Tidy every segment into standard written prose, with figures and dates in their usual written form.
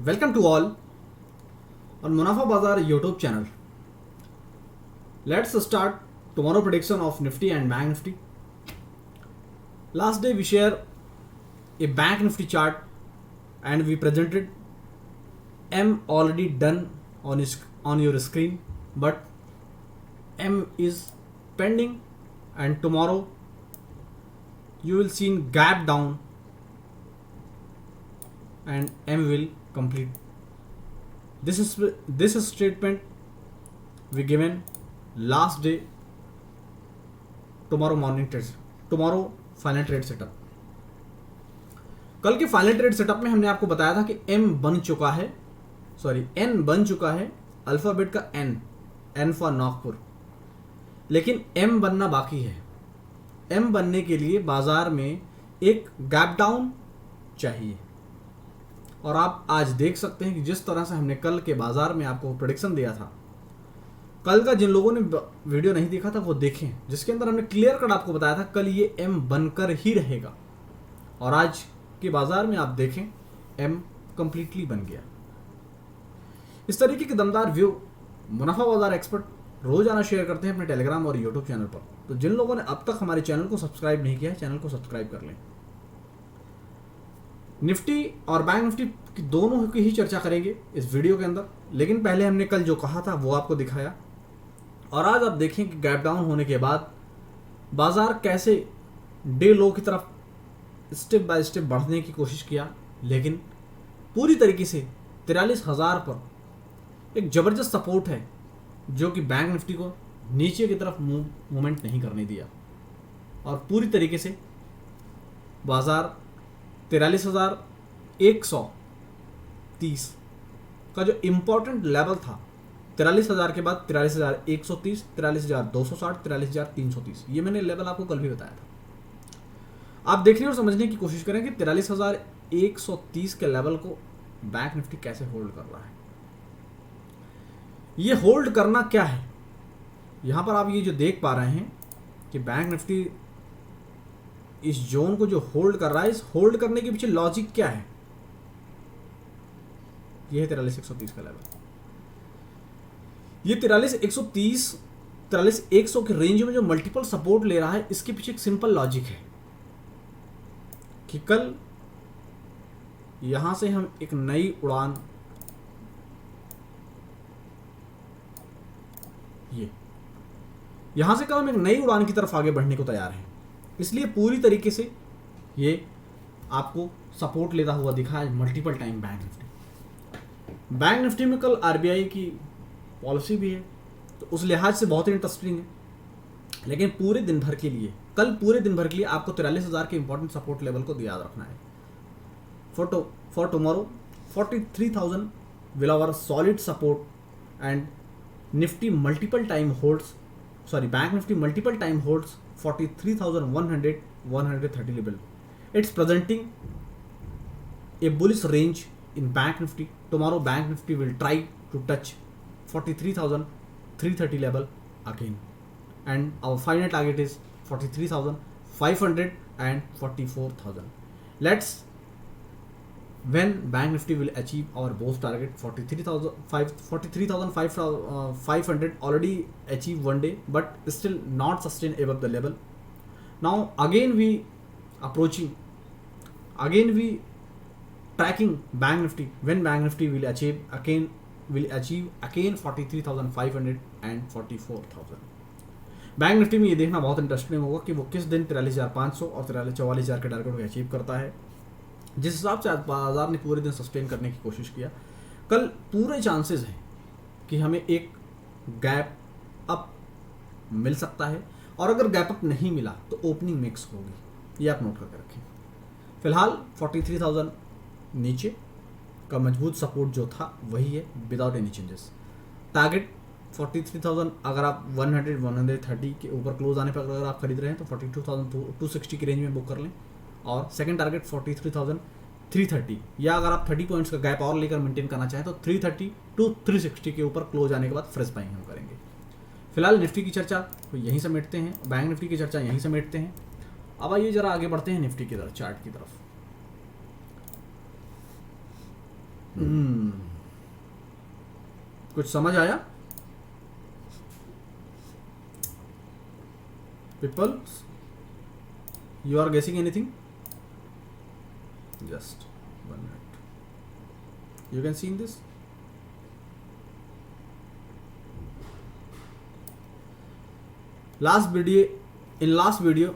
Welcome to all on Munafa Bazaar YouTube channel. Let's start tomorrow prediction of Nifty and Bank Nifty. Last day we share a Bank Nifty chart and we presented M already done on your screen, but M is pending and tomorrow you will see gap down and M will complete. This is statement we given last day tomorrow morning trade, tomorrow final trade setup. कल के final trade setup में हमने आपको बताया था कि M बन चुका है, N बन चुका है, अल्फाबेट का N फॉर नागपुर, लेकिन M बनना बाकी है. M बनने के लिए बाजार में एक गैप डाउन चाहिए और आप आज देख सकते हैं कि जिस तरह से हमने कल के बाजार में आपको प्रेडिक्शन दिया था, कल का जिन लोगों ने वीडियो नहीं देखा था वो देखें, जिसके अंदर हमने क्लियर कट आपको बताया था कल ये M बनकर ही रहेगा और आज के बाजार में आप देखें M कंप्लीटली बन गया. इस तरीके के दमदार व्यू मुनाफा बाजार एक्सपर्ट रोजाना शेयर करते हैं अपने टेलीग्राम और यूट्यूब चैनल पर. तो जिन लोगों ने अब तक हमारे चैनल को सब्सक्राइब नहीं किया है, चैनल को सब्सक्राइब कर लें. निफ्टी और बैंक निफ्टी की दोनों की ही चर्चा करेंगे इस वीडियो के अंदर, लेकिन पहले हमने कल जो कहा था वो आपको दिखाया और आज आप देखें कि गैप डाउन होने के बाद बाजार कैसे डे लो की तरफ स्टेप बाय स्टेप बढ़ने की कोशिश किया, लेकिन पूरी तरीके से 43,000 पर एक ज़बरदस्त सपोर्ट है जो कि बैंक निफ्टी को नीचे की तरफ मूवमेंट नहीं करने दिया और पूरी तरीके से बाजार 43,130 का जो इम्पोर्टेंट लेवल था, 43,000 के बाद 43,130, 43,260, 43,330, ये मैंने लेवल आपको कल भी बताया था. आप देखने और समझने की कोशिश करें कि 43,130 के लेवल को बैंक निफ्टी कैसे होल्ड कर रहा है. ये होल्ड करना क्या है, यहां पर आप ये जो देख पा रहे हैं कि बैंक निफ्टी इस जोन को जो होल्ड कर रहा है, इस होल्ड करने के पीछे लॉजिक क्या है. ये है 43,130 का लेवल. ये 43,130, 43,100 के रेंज में जो मल्टीपल सपोर्ट ले रहा है, इसके पीछे एक सिंपल लॉजिक है कि कल यहां से हम एक नई उड़ान, यहां से कल हम एक नई उड़ान की तरफ आगे बढ़ने को तैयार हैं. इसलिए पूरी तरीके से ये आपको सपोर्ट लेता हुआ दिखा है multiple time bank Nifty. Bank Nifty में कल आरबीआई की पॉलिसी भी है, तो उस लिहाज से बहुत ही इंटरेस्टिंग है. लेकिन पूरे दिन भर के लिए, कल पूरे दिन भर के लिए आपको 43,000 के इंपॉर्टेंट सपोर्ट लेवल को याद रखना है. For tomorrow 43,000 will our solid support and Nifty multiple time holds, bank Nifty multiple time holds 43,100, 130 level. It's presenting a bullish range in Bank Nifty. Tomorrow Bank Nifty will try to touch 43,330 level again, and our final target is 43,500 and 44,000. Let's when Bank Nifty will achieve our both target 43,500 already achieved one day, but still not sustained above the level. Now again we tracking Bank Nifty when Bank Nifty will achieve again 43,500 and 44,000. Bank Nifty में ये देखना बहुत interesting होगा कि वो किस दिन 43,500 और 44,000 के टारगेट को अचीव करता है. जिस हिसाब से बाजार ने पूरे दिन सस्टेन करने की कोशिश किया, कल पूरे चांसेस हैं कि हमें एक गैप अप मिल सकता है और अगर गैप अप नहीं मिला तो ओपनिंग मिक्स होगी, ये आप नोट करके रखें. फिलहाल 43,000 नीचे का मजबूत सपोर्ट जो था वही है विदाउट एनी चेंजेस. टारगेट 43,000 अगर आप 130 के ऊपर क्लोज आने पर अगर आप खरीद रहे हैं तो 42,260 की रेंज में बुक कर लें. और सेकंड टारगेट 43,330, या अगर आप 30 पॉइंट्स का गैप और लेकर मेंटेन करना चाहें तो 330 to 360 के ऊपर क्लोज आने के बाद फ्रेश बाइंग हम करेंगे. फिलहाल निफ्टी की चर्चा तो यहीं समेटते हैं, बैंक निफ्टी की चर्चा यहीं समेटते हैं. अब आइए जरा आगे बढ़ते हैं निफ्टी की तरफ, चार्ट की तरफ. कुछ समझ आया पीपल? यू आर गेसिंग anything? Just 1 minute. You can see in this. Last video, in last video,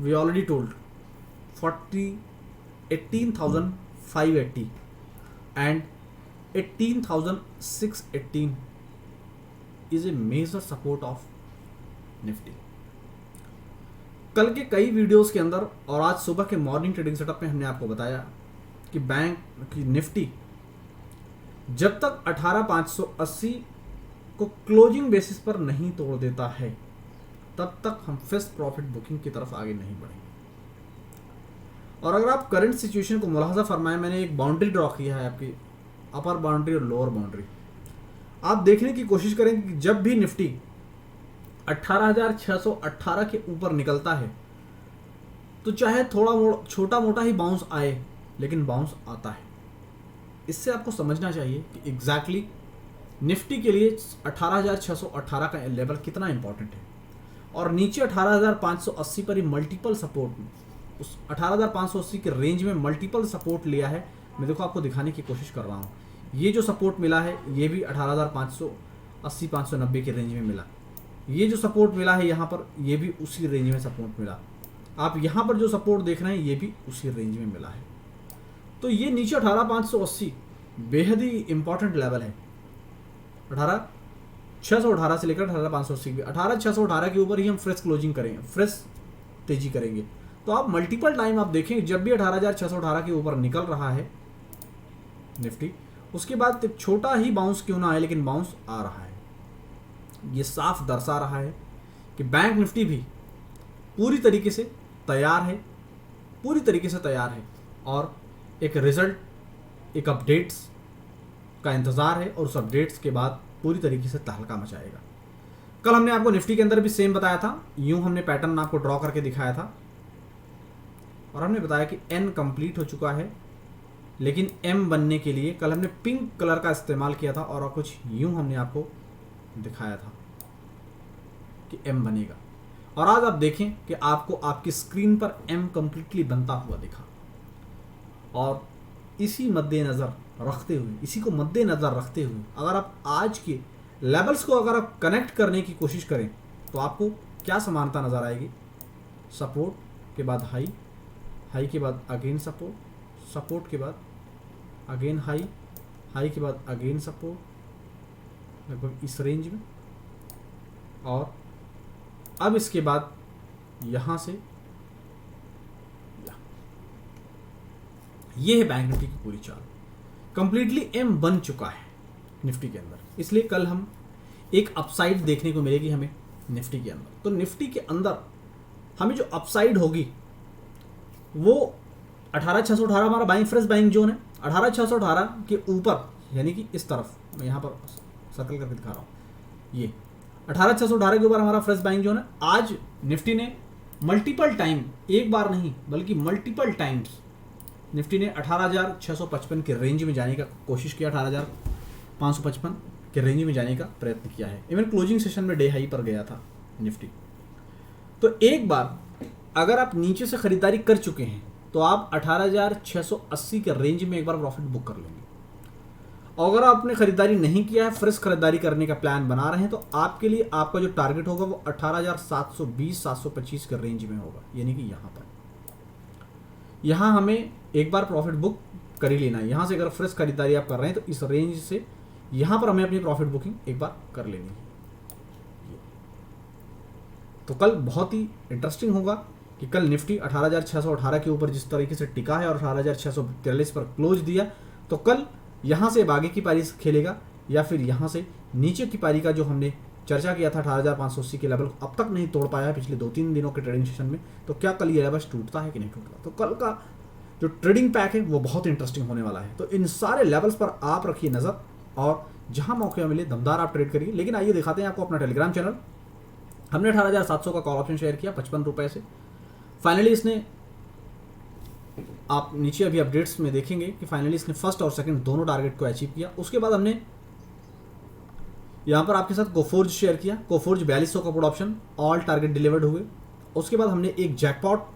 we already told 18,580 and 18,618 is a major support of Nifty. कल के कई वीडियोस के अंदर और आज सुबह के मॉर्निंग ट्रेडिंग सेटअप में हमने आपको बताया कि बैंक की निफ्टी जब तक 18,580 को क्लोजिंग बेसिस पर नहीं तोड़ देता है तब तक हम फर्स्ट प्रॉफिट बुकिंग की तरफ आगे नहीं बढ़ेंगे। और अगर आप करंट सिचुएशन को मुलाहजा फरमाएं, मैंने एक बाउंड्री ड्रॉ किया है आपकी अपर बाउंड्री और लोअर बाउंड्री। आप देखने की कोशिश करें कि जब भी निफ्टी 18,618 के ऊपर निकलता है तो चाहे थोड़ा छोटा मोटा ही बाउंस आए लेकिन बाउंस आता है। इससे आपको समझना चाहिए कि एग्जैक्टली निफ्टी के लिए 18,618 का लेवल कितना इंपॉर्टेंट है। और नीचे 18,580 पर ही मल्टीपल सपोर्ट, उस 18,580 के रेंज में मल्टीपल सपोर्ट लिया है। मैं देखो आपको दिखाने की कोशिश कर रहा हूँ। ये जो सपोर्ट मिला है ये भी 18,580 590 के रेंज में मिला। ये जो सपोर्ट मिला है यहाँ पर ये भी उसी रेंज में सपोर्ट मिला। आप यहाँ पर जो सपोर्ट देख रहे हैं ये भी उसी रेंज में मिला है। तो ये नीचे 18,580 बेहद ही इंपॉर्टेंट लेवल है। 18,618 से लेकर 18,580 के 18,618 के ऊपर ही हम फ्रेश क्लोजिंग करेंगे, फ्रेश तेजी करेंगे। तो आप मल्टीपल टाइम आप देखें जब भी 18,618 के ऊपर निकल रहा है निफ्टी, उसके बाद एक छोटा ही बाउंस क्यों ना आए लेकिन बाउंस आ रहा है। ये साफ दर्शा रहा है कि बैंक निफ्टी भी पूरी तरीके से तैयार है, पूरी तरीके से तैयार है और एक रिजल्ट, एक अपडेट्स का इंतज़ार है और उस अपडेट्स के बाद पूरी तरीके से तहलका मचाएगा। कल हमने आपको निफ्टी के अंदर भी सेम बताया था, यूं हमने पैटर्न आपको ड्रॉ करके दिखाया था और हमने बताया कि एन कंप्लीट हो चुका है लेकिन एम बनने के लिए कल हमने पिंक कलर का इस्तेमाल किया था और कुछ यूं हमने आपको दिखाया था कि एम बनेगा। और आज आप देखें कि आपको आपकी स्क्रीन पर एम कंप्लीटली बनता हुआ दिखा। और इसी मद्देनज़र रखते हुए, इसी को मद्देनज़र रखते हुए अगर आप आज के लेवल्स को अगर आप कनेक्ट करने की कोशिश करें तो आपको क्या समानता नज़र आएगी? सपोर्ट के बाद हाई, हाई के बाद अगेन सपोर्ट, सपोर्ट के बाद अगेन हाई, हाई के बाद अगेन सपोर्ट, लगभग इस रेंज में। और अब इसके बाद यहाँ से ये है बैंक निफ्टी की पूरी चाल। कंप्लीटली एम बन चुका है निफ्टी के अंदर, इसलिए कल हम एक अपसाइड देखने को मिलेगी हमें निफ्टी के अंदर। तो निफ्टी के अंदर हमें जो अपसाइड होगी वो 18,618 हमारा बाइंग फ्रेश बाइंग जोन है। 18,618 के ऊपर यानी कि इस तरफ, मैं यहाँ पर सर्कल करके दिखा रहा हूँ, ये 18,618 के ऊपर हमारा फ्रेश बाइंग जोन है। आज निफ्टी ने मल्टीपल टाइम, एक बार नहीं बल्कि मल्टीपल टाइम्स निफ्टी ने 18,655 के रेंज में जाने का कोशिश किया, 18,555 के रेंज में जाने का प्रयत्न किया है। इवन क्लोजिंग सेशन में डे हाई पर गया था निफ्टी। तो एक बार अगर आप नीचे से खरीदारी कर चुके हैं तो आप 18,680 के रेंज में एक बार प्रॉफिट बुक कर लेंगे। और अगर आपने खरीदारी नहीं किया है, फ्रेश खरीदारी करने का प्लान बना रहे हैं, तो आपके लिए आपका जो टारगेट होगा वो 18,720 725 के रेंज में होगा। यानी कि यहाँ पर, यहाँ हमें एक बार प्रॉफिट बुक कर ही लेना है। यहाँ से अगर फ्रेश खरीदारी आप कर रहे हैं तो इस रेंज से यहाँ पर हमें अपनी प्रॉफिट बुकिंग एक बार कर लेनी है। तो कल बहुत ही इंटरेस्टिंग होगा कि कल निफ्टी 18,618 के ऊपर जिस तरीके से टिका है और 18,643 पर क्लोज दिया, तो कल यहाँ से आगे की पारी खेलेगा या फिर यहाँ से नीचे की पारी का जो हमने चर्चा किया था 18,580 के लेवल अब तक नहीं तोड़ पाया पिछले 2-3 दिनों के ट्रेडिंग सेशन में, तो क्या कल ये लेवल टूटता है कि नहीं टूटता। तो कल का जो ट्रेडिंग पैक है वो बहुत इंटरेस्टिंग होने वाला है। तो इन सारे लेवल्स पर आप रखिए नज़र और जहाँ मौके मिले दमदार आप ट्रेड करिए। लेकिन आइए दिखाते हैं आपको अपना टेलीग्राम चैनल। हमने 18,700 का कॉल ऑप्शन शेयर किया 55 रुपये से। फाइनली इसने आप नीचे अभी अपडेट्स में देखेंगे कि फाइनली इसने फर्स्ट और सेकंड दोनों टारगेट को अचीव किया। उसके बाद हमने यहाँ पर आपके साथ कोफोर्ज शेयर किया, कोफोर्ज 4200 का put option, all target delivered हुए। उसके बाद हमने एक जैकपॉट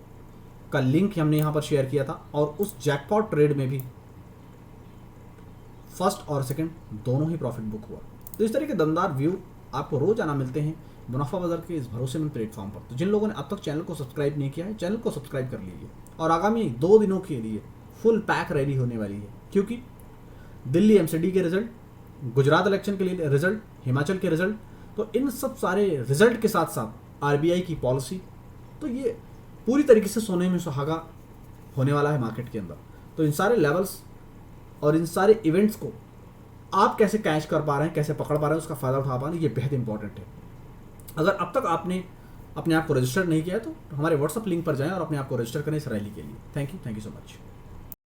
का लिंक हमने यहाँ पर शेयर किया था और उस जैकपॉट ट्रेड में भी फर्स्ट और सेकंड दोनों ही प्रॉफिट बुक हुआ। तो इस तरह के दमदार व्यू आपको रोज आना मिलते हैं मुनाफा बाजार के इस भरोसेमंद प्लेटफॉर्म पर। तो जिन लोगों ने अब तक चैनल को सब्सक्राइब नहीं किया है, चैनल को सब्सक्राइब कर लीजिए। और आगामी 2 दिनों के लिए फुल पैक रेडी होने वाली है, क्योंकि दिल्ली एमसीडी के रिजल्ट, गुजरात इलेक्शन के लिए रिजल्ट, हिमाचल के रिजल्ट, तो इन सब सारे रिजल्ट के साथ साथ आरबीआई की पॉलिसी, तो ये पूरी तरीके से सोने में सुहागा होने वाला है मार्केट के अंदर। तो इन सारे लेवल्स और इन सारे इवेंट्स को आप कैसे कैच कर पा रहे हैं, कैसे पकड़ पा रहे हैं, उसका फ़ायदा उठा पा रहे हैं, ये बेहद इंपॉर्टेंट है। अगर अब तक आपने अपने आप को रजिस्टर नहीं किया है तो हमारे व्हाट्सअप लिंक पर जाएं और अपने आप को रजिस्टर करें इस रैली के लिए। Thank you so much.